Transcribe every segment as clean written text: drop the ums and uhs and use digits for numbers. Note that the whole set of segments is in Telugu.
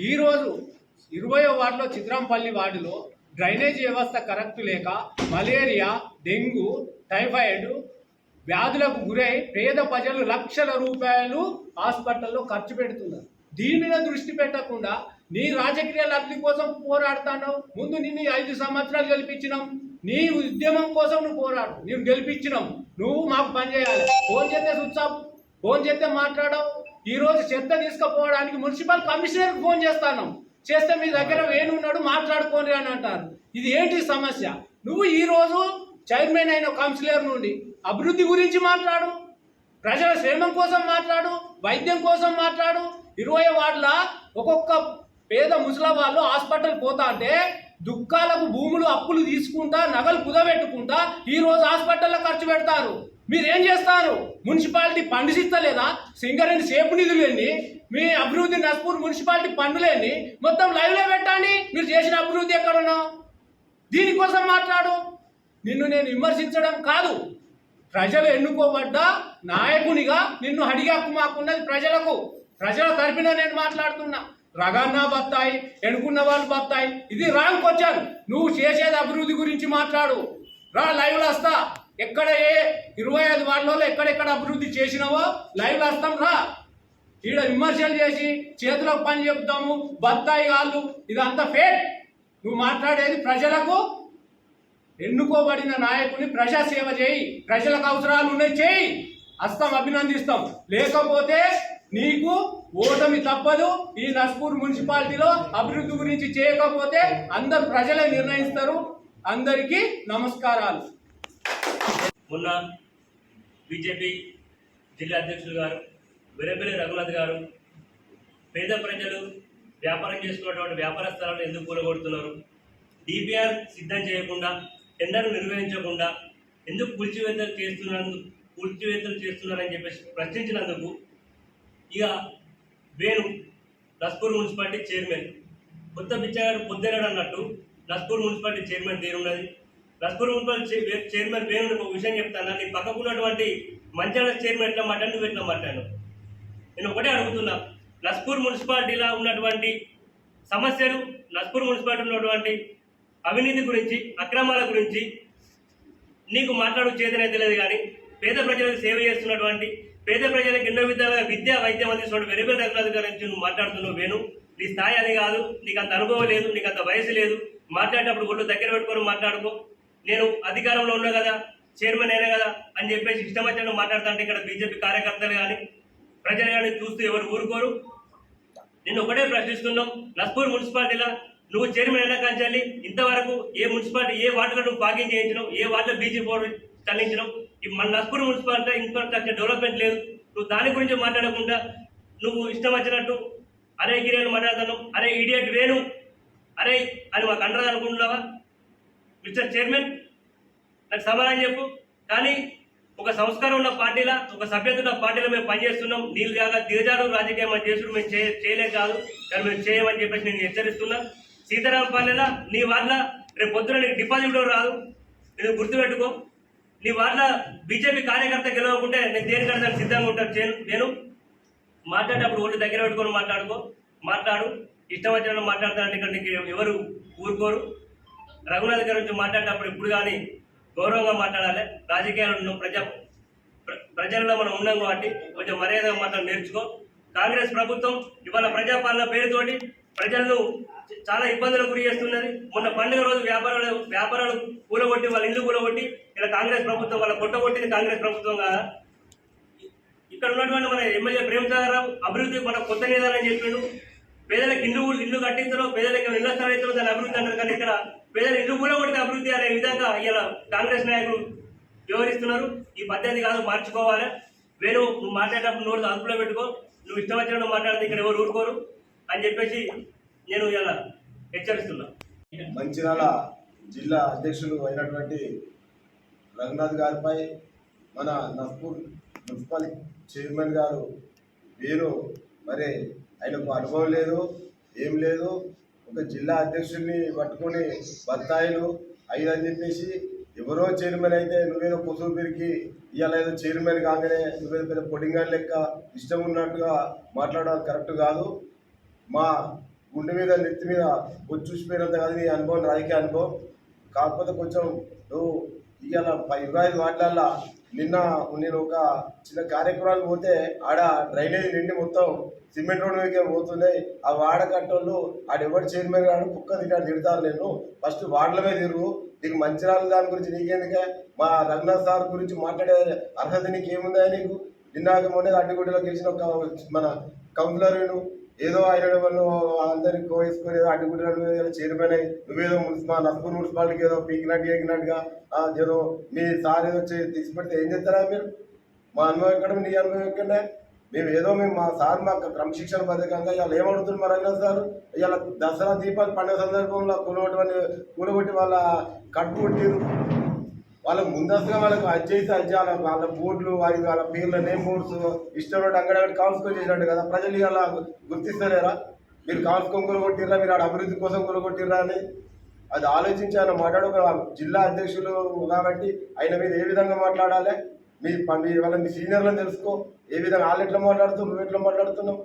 ఈరోజు 20వ వార్డులో చిత్రంపల్లి వార్డులో డ్రైనేజీ వ్యవస్థ కరెక్ట్ లేక మలేరియా, డెంగ్యూ, టైఫాయిడ్ వ్యాధులకు గురై పేద ప్రజలు లక్షల రూపాయలు హాస్పిటల్లో ఖర్చు పెడుతున్నారు. దీని మీద దృష్టి పెట్టకుండా నీ రాజకీయ లబ్ధి కోసం పోరాడుతున్నావు. ముందు నిన్ను 5 సంవత్సరాలు గెలిపించినాం, నీ ఉద్యమం కోసం నువ్వు పోరాడు, నేను గెలిపించినాం, నువ్వు మాకు పని చేయాలి. ఫోన్ చేస్తే స్విచ్ ఆఫ్, ఫోన్ చేస్తే మాట్లాడవు. ఈరోజు చెత్త తీసుకుపోవడానికి మున్సిపల్ కమిషనర్కి ఫోన్ చేస్తే మీ దగ్గర వేణున్నాడు మాట్లాడుకోండి అని అంటారు. ఇది ఏంటి సమస్య? నువ్వు ఈరోజు చైర్మన్ అయిన కౌన్సిలర్ నుండి అభివృద్ధి గురించి మాట్లాడు, ప్రజల క్షేమం కోసం మాట్లాడు, వైద్యం కోసం మాట్లాడు. 20 వార్డుల ఒక్కొక్క పేద ముసలి వాళ్ళు హాస్పిటల్ పోతా అంటే దుఃఖాలకు భూములు అప్పులు తీసుకుంటా నగలు కుదబెట్టుకుంటా ఈరోజు హాస్పిటల్లో ఖర్చు పెడతారు. మీరేం చేస్తారు? మున్సిపాలిటీ పండిస్తలేదా? సింగరేణి సేపు నిధులేని, మీ అభివృద్ధి నస్పూర్ మున్సిపాలిటీ పన్నులేని మొత్తం లైవ్లో పెట్టండి. మీరు చేసిన అభివృద్ధి ఎక్కడున్నా దీనికోసం మాట్లాడు. నిన్ను నేను విమర్శించడం కాదు, ప్రజలు ఎన్నుకోబడ్డ నాయకునిగా నిన్ను అడిగే హక్కు మాకున్నది. ప్రజల తరపున నేను మాట్లాడుతున్నా. రగన్నా బత్తాయి, ఎన్నుకున్న వాళ్ళు బత్తాయి, ఇది రాంగ్ క్వశ్చన్. నువ్వు చేసేది అభివృద్ధి గురించి మాట్లాడు. రా, లైవ్లో వస్తా. ఎక్కడ 25 వార్డులలో ఎక్కడెక్కడ అభివృద్ధి చేసినావో లైవ్లో వస్తాం. రా, ఈడ విమర్శలు చేసి చేతులకు పని చెప్తాము, బత్తాయి వాళ్ళు, ఇదంతా ఫేక్. నువ్వు మాట్లాడేది ప్రజలకు ఎన్నుకోబడిన నాయకుని ప్రజాసేవ చేయి, ప్రజలకు అవసరాలు ఉన్నాయి చేయి, వస్తాం, అభినందిస్తాం. లేకపోతే నీకు ఓటమి తప్పదు. ఈ నస్పూర్ మున్సిపాలిటీలో అభివృద్ధి గురించి చేయకపోతే అందరు ప్రజలే నిర్ణయిస్తారు. అందరికీ నమస్కారాలు. మొన్న బీజేపీ జిల్లా అధ్యక్షులు గారు వెరపల్లి రఘునాథ్ గారు పేద ప్రజలు వ్యాపారం చేసుకున్నటువంటి వ్యాపార స్థలాలను ఎందుకు కూలగొడుతున్నారు, డిపిఆర్ సిద్ధం చేయకుండా, టెండర్లు నిర్వహించకుండా ఎందుకు కూల్చివేతలు చేస్తున్నారని చెప్పేసి ప్రశ్నించినందుకు ఇక వేణు నస్పూర్ మున్సిపాలిటీ చైర్మన్ కొత్త బిచ్చగాడు పొద్దునాడు అన్నట్టు నస్పూర్ మున్సిపాలిటీ చైర్మన్ తీరున్నది. నస్పూర్ మున్సిపాలిటీ చైర్మన్ వేణు ఒక విషయం చెప్తాను. నీ పక్కకున్నటువంటి మంచాల చైర్మన్ ఎట్లా మాట్లాడు, నువ్వు ఎట్లా మాట్లాడు? నేను ఒకటే అడుగుతున్నా, నస్పూర్ మున్సిపాలిటీలో ఉన్నటువంటి సమస్యలు, నస్పూర్ మున్సిపాలిటీలో ఉన్నటువంటి అవినీతి గురించి, అక్రమాల గురించి నీకు మాట్లాడు చేతనైతే లేదు. కానీ పేద ప్రజలకు సేవ చేస్తున్నటువంటి, పేద ప్రజలకు ఎన్నో విధాలుగా విద్యా వైద్యం అందిస్తున్న వెరపల్లి రఘునాథ్ గారి నుంచి నువ్వు మాట్లాడుతున్నావు. వేణు, నీ స్థాయి అది కాదు, నీకు అంత అనుభవం లేదు, నీకు అంత వయసు లేదు. మాట్లాడేటప్పుడు ఒళ్ళు దగ్గర పెట్టుకొని మాట్లాడుకో. నేను అధికారంలో ఉన్నా కదా, చైర్మన్ అయినా కదా అని చెప్పేసి ఇష్టం వచ్చినట్టు మాట్లాడుతా అంటే ఇక్కడ బీజేపీ కార్యకర్తలు కానీ ప్రజలు కానీ చూస్తూ ఎవరు ఊరుకోరు. నిన్ను ఒకటే ప్రశ్నిస్తున్నాం, నస్పూర్ మున్సిపాలిటీలో నువ్వు చైర్మన్ అయినా కానీ ఇంతవరకు ఏ మున్సిపాలిటీ, ఏ వార్డులో నువ్వు పార్కింగ్ చేయించినావు, ఏ వార్డులో బీజేపీ బోర్డు చల్లించినావు? మన నస్పూర్ మున్సిపాలిటీ ఇన్ఫ్రాస్ట్రక్చర్ డెవలప్మెంట్ లేదు. నువ్వు దాని గురించి మాట్లాడకుండా నువ్వు ఇష్టం వచ్చినట్టు అరే గిరియను మాట్లాడుతున్నావు, అరే ఇడియట్ వేణు, అరే అని మాకు అండగా అనుకుంటున్నావా? మిస్టర్ చైర్మన్, నాకు సమాధానం చెప్పు. కానీ ఒక సంస్కారం ఉన్న పార్టీలా, ఒక సభ్యత ఉన్న పార్టీలో మేము పనిచేస్తున్నాం. నీళ్ళు కాగా దిగజారు రాజకీయం మనం చేసుడు మేము చేయలేం కాదు, కానీ మేము చేయమని చెప్పేసి నేను హెచ్చరిస్తున్నా. సీతారాంపల్లెలా నీ వార్డుల రేపు పొద్దున నీకు డిపాజిట్ రాదు, నేను గుర్తుపెట్టుకో. నీ వార్డుల బీజేపీ కార్యకర్త గెలవకుంటే నేను దేనికంటే సిద్ధంగా ఉంటాను. నేను మాట్లాడేటప్పుడు ఒళ్ళు దగ్గర పెట్టుకొని మాట్లాడు. ఇష్టం వచ్చిన మాట్లాడతానంటే ఇక్కడ నీకు ఎవరు ఊరుకోరు. రఘునాథ్ గారి నుంచి మాట్లాడేటప్పుడు ఇప్పుడు కానీ గౌరవంగా మాట్లాడాలి. రాజకీయాలు ఉన్నాం, ప్రజల్లో మనం ఉన్నాం కాబట్టి కొంచెం మర్యాదగా మాట్లాడి నేర్చుకో. కాంగ్రెస్ ప్రభుత్వం ఇవాళ ప్రజాపాలన పేరుతోటి ప్రజలను చాలా ఇబ్బందులకు గురి చేస్తున్నది. మొన్న పండుగ రోజు వ్యాపారాలు కూలగొట్టి, వాళ్ళ ఇల్లు కూలగొట్టి ఇలా కాంగ్రెస్ ప్రభుత్వం వాళ్ళ కొట్టగొట్టింది కాంగ్రెస్ ప్రభుత్వం కాదా? ఇక్కడ ఉన్నటువంటి మన ఎమ్మెల్యే ప్రేమసాగరరావు అభివృద్ధి మన కొత్త నిదాలని చెప్పిండు. పేదలకు ఇల్లు కట్టించడం, పేదలకు ఇళ్ల స్థలం దాని అభివృద్ధి అంటారు. కానీ ఇక్కడ పేదల ఇల్లు కూలగొట్టిన అభివృద్ధి అనే విధంగా ఇలా కాంగ్రెస్ నాయకులు వ్యవహరిస్తున్నారు. ఈ పద్ధతి కాదు, మార్చుకోవాలి. వేణు, నువ్వు మాట్లాడేటప్పుడు నోరు అదుపులో పెట్టుకో. నువ్వు ఇష్టం వచ్చినట్టు మాట్లాడితే ఇక్కడ ఎవరు ఊరుకోరు అని చెప్పేసి నేను ఇలా హెచ్చరిస్తున్నా. మంచిర్యాల జిల్లా అధ్యక్షులు అయినటువంటి రఘునాథ్ గారిపై మన నస్పూర్ మున్సిపల్ చైర్మన్ గారు వేణు, మరి ఆయనకు అనుభవం లేదు, ఏం లేదు. ఒక జిల్లా అధ్యక్షుడిని పట్టుకొని బత్తాయిలు 5 అని చెప్పేసి ఎవరో చైర్మన్ అయితే నువ్వేదో కుసురు పెరిగి ఇవాళ ఏదో చైర్మన్ కాగానే నువ్వేదో పెద్ద పొడింగాని లెక్క ఇష్టం ఉన్నట్టుగా మాట్లాడడం కరెక్ట్ కాదు. మా గుండె మీద నెత్తి మీద వచ్చి చూసిపోయినంత కాదు నీ అనుభవం, రాజకీయ అనుభవం. కాకపోతే కొంచెం నువ్వు ఇవాళ 25 వార్డులల్లో నిన్న నేను ఒక చిన్న కార్యక్రమానికి పోతే ఆడ డ్రైనేజ్ నిండి మొత్తం సిమెంట్ రోడ్డు మీదకే పోతున్నాయి. ఆ వాడకట్టోళ్ళు ఆడెవరు చైర్మన్ గారు కుక్క తిడతారు. నేను ఫస్ట్ వార్డుల మీద తిరుగు, నీకు మంచిర్యాల దాని గురించి నీకెందుకే, మా రఘునాథ్ సార్ గురించి మాట్లాడే అర్హత నీకు ఏముందా? నీకు నిన్నాక మొన్న అడ్డుగుడ్డలో గెలిచిన ఒక మన కౌన్సిలర్ ఏదో ఆయన వాళ్ళు అందరికి కోవేసుకొని ఏదో అడ్డుగుడ్డలు చైర్మన్ అయ్యి నువ్వేదో నస్పూర్ మున్సిపాలిటీకి ఏదో పీకినట్టుగా ఏదో మీ సార్ ఏదో తీసి పెడితే ఏం చేస్తారా మీరు? మా అనుభవం ఎక్కడ, నీ అనుభవం ఎక్కడే? మేము మా సార్ మాకు క్రమశిక్షణ పథకంగా ఇవాళ ఏమడుగుతుంది మా రఘునాథ్ సార్? ఇవాళ దసరా దీపావళి పండుగ సందర్భంలో కూలగొట్టి వాళ్ళ కట్టు కొట్టిరు. వాళ్ళకు ముందస్తుగా వాళ్ళకు అజ్జయితే అజ్జాల వాళ్ళ బోర్డులు వాళ్ళ పేర్ల నేమ్ బోర్డ్స్ ఇష్టం అంగడి కాల్చుకొని చేసినట్టు కదా ప్రజలు ఇలా గుర్తిస్తలేరా? మీరు కాల్చుకొని కూలగొట్టిర్రా, మీరు ఆడ అభివృద్ధి కోసం కూలగొట్టిర్రా అని అది ఆలోచించి ఆయన మాట్లాడు. ఒక జిల్లా అధ్యక్షులు కాబట్టి ఆయన మీద ఏ విధంగా మాట్లాడాలి? మీ సీనియర్లను తెలుసుకో, ఏ విధంగా వాళ్ళు ఎట్లా మాట్లాడుతున్నావు, నువ్వు ఎట్లా మాట్లాడుతున్నావు?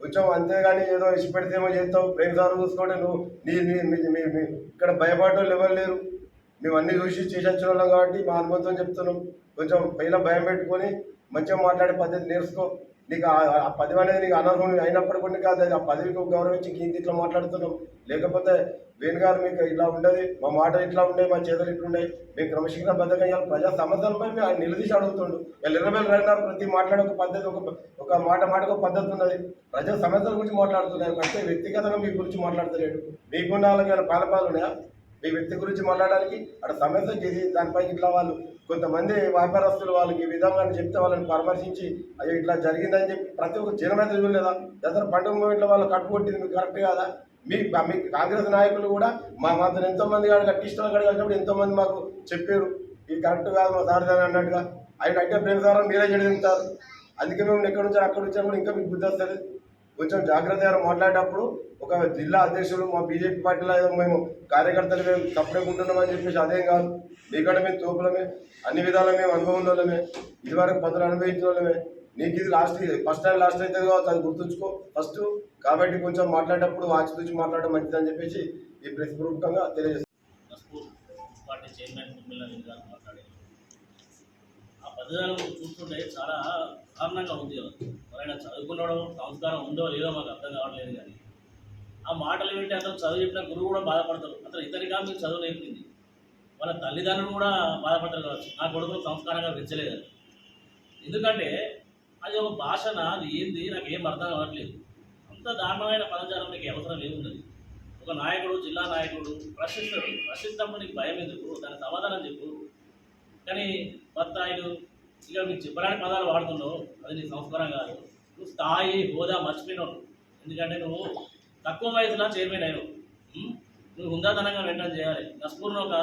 కొంచెం అంతేగాని ఏదో ఇష్ట పెడితేమో చేస్తావు. ప్రేమ సార్ చూసుకోండి, నువ్వు ఇక్కడ భయపడటం ఎవరు లేరు. మేము అన్ని చూసి చేసొచ్చిన వాళ్ళం కాబట్టి మా అనుభవంతో చెప్తున్నాం. కొంచెం పైన భయం పెట్టుకొని మంచిగా మాట్లాడే పద్ధతి నేర్చుకో. నీకు ఆ పదవి అనేది నీకు అనర్హం అయినప్పటికీ కూడా కాదు, ఆ పదవికి గౌరవించి ఇంత ఇట్లా మాట్లాడుతున్నాం. లేకపోతే వేణు గారు మీకు ఇలా ఉండదు, మా మాట ఇట్లా ఉండే, మా చేతులు ఇట్లుండే, మేము క్రమశిక్షణ బద్దకం ఇవ్వాలి. ప్రజా సమస్యలపై మేము నిలదీసి అడుగుతుండు. ఎర్రబెల్లి రైతున్నారు ప్రతి మాట్లాడే ఒక పద్ధతి, ఒక మాటకు ఒక పద్ధతి ఉన్నది. ప్రజా సమస్యల గురించి మాట్లాడుతున్నారు అంటే వ్యక్తిగతంగా మీ గురించి మాట్లాడతలేడు. మీకున్న వాళ్ళకి పాలపాలు ఉన్నాయా మీ వ్యక్తి గురించి మాట్లాడడానికి? అక్కడ సమస్య చేసి దానిపై ఇట్లా వాళ్ళు కొంతమంది వ్యాపారస్తులు వాళ్ళకి ఈ విధంగా చెప్తే వాళ్ళని పరామర్శించి అయ్యో ఇట్లా జరిగిందని చెప్పి ప్రతి ఒక్క జనమైతే చూడలేదా? దసరా పండుగ మూమెంట్లో వాళ్ళు కట్టుకొట్టింది మీకు కరెక్ట్ కాదా? మీ కాంగ్రెస్ నాయకులు కూడా మాతో ఎంతోమంది కాదు కట్టిష్టం కలిగినప్పుడు ఎంతోమంది మాకు చెప్పారు ఇది కరెక్ట్ కాదు మా సార్ అన్నట్టుగా. ఆయన అంటే ప్రేమ సార్ మీరే చెడుతారు. అందుకే మేము ఎక్కడి నుంచి అక్కడ వచ్చాము కూడా ఇంకా మీకు బుద్ధి వస్తుంది. కొంచెం జాగ్రత్తగా మాట్లాడేటప్పుడు ఒక జిల్లా అధ్యక్షుడు మా బీజేపీ పార్టీలో ఏదో మేము కార్యకర్తలు మేము తప్పుకుంటున్నామని చెప్పేసి అదేం కాదు. మీకంటే మేము తోపులమే, అన్ని విధాలా మేము అనుభవం వాళ్ళమే, ఇదివరకు పదులు అనుభవించిన వాళ్ళమే. నీకు ఇది ఫస్ట్ టైం లాస్ట్ అయితే కావచ్చు, అది గుర్తుంచుకో ఫస్ట్. కాబట్టి కొంచెం మాట్లాడేటప్పుడు ఆచితూచి మాట్లాడడం మంచిదని చెప్పేసి ఈ ప్రెస్ పూర్వకంగా తెలియజేస్తాను. పార్టీ చైర్మన్ మాట్లాడారు. ఆ పద్ధతులను చూస్తుంటే చాలా కారణంగా ఉంది. ఎవరైనా చదువుకున్నాడో సంస్కారం ఉందో లేదో మాకు అర్థం కావట్లేదు. కానీ ఆ మాటలు వింటే అతను చదువు చెప్పిన గురువు కూడా బాధపడతారు. అతను ఇతనిగా మీకు చదువు నేర్పింది, వాళ్ళ తల్లిదండ్రులు కూడా బాధపడతారు కావచ్చు. నా కొడుకులు సంస్కారంగా పెంచలేదని. ఎందుకంటే అది ఒక భాషన, అది ఏంది నాకు ఏం అర్థం కావట్లేదు. అంత దారుణమైన పదజాలం నీకు అవసరం ఏమున్నది? ఒక నాయకుడు, జిల్లా నాయకుడు ప్రశ్నిస్తాడు, ప్రశ్నిస్తున్నప్పుడు నీకు భయం ఎందుకు? దానికి సమాధానం చెప్పు. కానీ బత్తాయిలు ఇక మీకు చెప్పడానికి పదాలు వాడుతున్నావు, అది నీ సంస్కారం కాదు. నువ్వు స్థాయి హోదా మర్చిపోయినావు. ఎందుకంటే నువ్వు తక్కువ వయసులో చైర్మన్ అయినావు. నువ్వు హుందాతనంగా మెయింటైన్ చేయాలి. నస్పూర్ను ఒక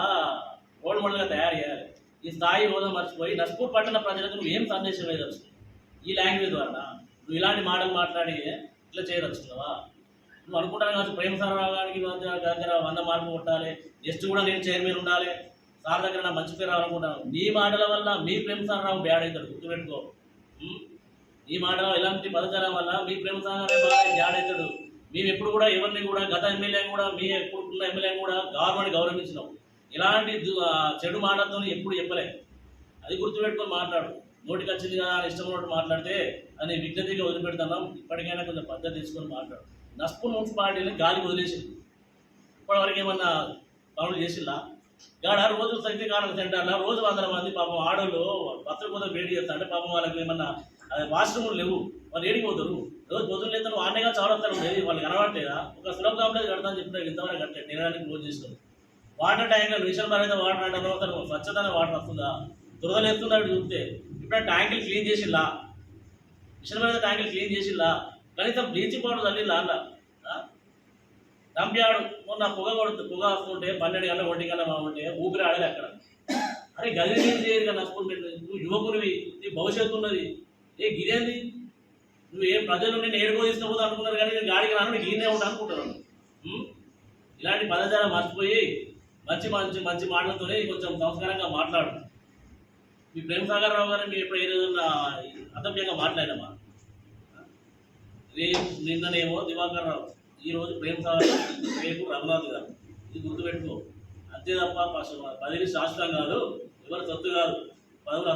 రోల్ మోడల్గా తయారు చేయాలి. ఈ స్థాయి హోదా మర్చిపోయి నస్పూర్ పట్టణ ప్రజలకు నువ్వు ఏం సందేశం వేయదలుచుకున్నావు? ఈ లాంగ్వేజ్ ద్వారా నువ్వు ఇలాంటి మాటలు మాట్లాడి ఇట్లా చేయదలుచుకున్నావా? నువ్వు అనుకుంటాను కావచ్చు ప్రేమ సరఫరాగానికి దగ్గర 100 మార్కులు కొట్టాలి, నెక్స్ట్ కూడా నేను చైర్మన్ ఉండాలి, సార్ దగ్గర నా మంచి పేరు రావాలనుకుంటాను. నీ మాటల వల్ల మీ ప్రేమ సారావు బ్యాడ్ అవుతాడు, గుర్తుపెట్టుకో. ఈ మాటల ఇలాంటి పదజాలం వల్ల మీ ప్రేమ సారావే బాగా బ్యాడ్ అవుతాడు. మేము ఎప్పుడు కూడా ఎవరిని కూడా గత ఎమ్మెల్యే కూడా మీ ఎప్పుడున్న ఎమ్మెల్యే కూడా గవర్నమెంట్ గౌరవించినాం. ఇలాంటి చెడు మాటలతో ఎప్పుడు చెప్పలే. అది గుర్తుపెట్టుకొని మాట్లాడు. నోటికి వచ్చింది కదా అని ఇష్టం ఉన్నట్టు మాట్లాడితే అని విజ్ఞతగా వదిలిపెడుతున్నాం. ఇప్పటికైనా కొంచెం పద్ధతి తీసుకొని మాట్లాడు. నస్పూర్ మున్సిపాలిటీని గాలికి వదిలేసింది. ఇప్పటివరకు ఏమన్నా పనులు చేసిందా? గాడ రోజు శక్తికారణ సెంటర్లో రోజు 100 మంది పాపం ఆడోళ్ళు బస్సుల కోసం వేడి చేస్తారంటే పాపం వాళ్ళకి ఏమన్నా వాష్రూమ్లు లేవు, వాళ్ళు ఏడిపోతారు. రోజు పొద్దున్న లేస్తారు, ఆడగా చౌరస్తాలు ఉండేది, వాళ్ళకి కనబడలేదా? ఒక సులభ కాంప్లెక్స్ కడతాను చెప్పిన ఇంతవరకు కట్టలేదు, తినడానికి క్లోజ్ చేస్తారు. వాటర్ ట్యాంకులు విషయం మరైతే వాటర్ అంటే అసలు స్వచ్ఛతనే వాటర్ వస్తుందా? దురదలు ఎత్తున్నాడు చూస్తే. ఇప్పుడు ట్యాంకులు క్లీన్ చేసిల్లా? మిషన్ మీద ట్యాంకులు క్లీన్ చేసిల్లా? కనీసం బ్లీచింగ్ పౌడర్ చల్లిల్లా అన్న? రంప్యాడు మొన్న పొగ వస్తుంటే 12 గంటల 1 గంటల ఉంటే ఊపిరి ఆడలే అక్కడ. అరే గది క్లీన్ చేయరు కదా నష్టపోతే. నువ్వు యువకునివి, నీ భవిష్యత్తు ఉన్నది. గిదేంది? నువ్వు ఏం ప్రజలు నేను ఏడుకో తీసుకుపోతా అనుకున్నారు, కానీ నేను గాడికి రాను, నీకు ఈయనే ఉంటా అనుకుంటున్నాను. ఇలాంటి పదజాలం మర్చిపోయి మంచి మంచి మంచి మాటలతోనే కొంచెం సంస్కారంగా మాట్లాడు. మీ ప్రేమ సాగర్ రావు గారిని మేము ఎప్పుడు ఏదైనా అసభ్యంగా మాట్లాడామా? నిన్ననేమో దివాకర్ రావు ఈరోజు ప్రేమ్ సాగర్, రేపు రఘునాథ్ గారు. ఇది గుర్తుపెట్టుకో. అంతే తప్ప పదవి శాశ్వతం కాదు, ఎవరు సొత్తు కాదు. పదవులు